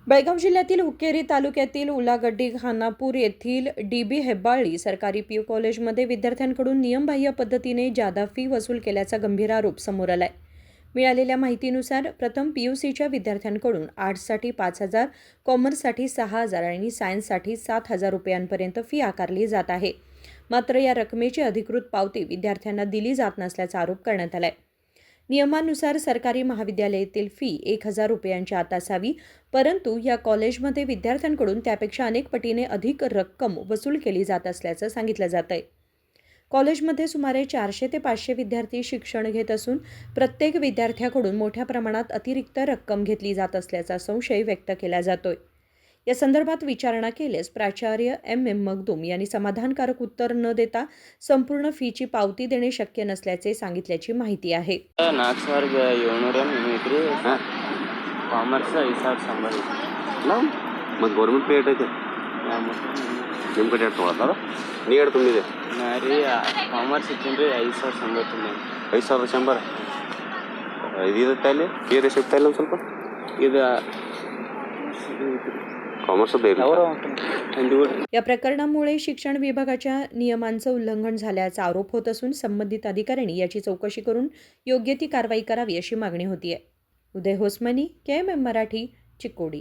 बेळगाव जिल्ह्यातील हुक्केरी तालुक्यातील उलागड्डी खानापूर येथील डी.बी. हेब्बाळी सरकारी पीयू कॉलेजमध्ये विद्यार्थ्यांकडून नियमबाह्य पद्धतीने जादा फी वसूल केल्याचा गंभीर आरोप समोर आलाय. मिळालेल्या माहितीनुसार प्रथम पीयूसीच्या विद्यार्थ्यांकडून आर्ट्ससाठी 5,000, कॉमर्ससाठी 6,000 आणि सायन्ससाठी 7,000 रुपयांपर्यंत फी आकारली जात आहे. मात्र या रकमेची अधिकृत पावती विद्यार्थ्यांना दिली जात नसल्याचा आरोप करण्यात आलाय. नियमानुसार सरकारी महाविद्यालयातील फी 1,000 रुपयांच्या आत असावी, परंतु या कॉलेजमध्ये विद्यार्थ्यांकडून त्यापेक्षा अनेक पटीने अधिक रक्कम वसूल केली जात असल्याचं सांगितलं जात आहे. कॉलेजमध्ये सुमारे 400 ते 500 विद्यार्थी शिक्षण घेत असून प्रत्येक विद्यार्थ्याकडून मोठ्या प्रमाणात अतिरिक्त रक्कम घेतली जात असल्याचा संशय व्यक्त केला जातोय. या संदर्भात विचारणा केल्यास प्राचार्य एम मगदूम यांनी समाधानकारक उत्तर न देता संपूर्ण फीची पावती देणे शक्य नसल्याचे सांगितल्याची माहिती आहे. ಕಾಮರ್ಸ್ 5,000 ಸಂಬಳ ಮತ್ತು ಗೌರ್ಮೆಂಟ್ ಪೇ ಐತೆ ನಿಮ್ಮ ಕಡೆ ತೊಗೊಳತ್ತಾರ ನೀ ಎರಡು ತುಂಬಿದೆ ನಾ ರೀ ಕಾಮರ್ಸ್ ಇದ್ದೀನಿ ರೀ 5,000 ಸಂಬಳ ತುಂಬ 5,100 ಇದೈತೆ ಅಲ್ಲಿ ಪೇ ರೆಸಿಪ್ಟ್ ಇಲ್ಲ ಒಂದು ಸ್ವಲ್ಪ ಇದು कॉमर्सचं या प्रकरणामुळे शिक्षण विभागाच्या नियमांचं उल्लंघन झाल्याचा आरोप होत असून संबंधित अधिकाऱ्यांनी याची चौकशी करून योग्य ती कारवाई करावी अशी मागणी होती आहे. उदय होसमनी, KMM मराठी, चिकोडी.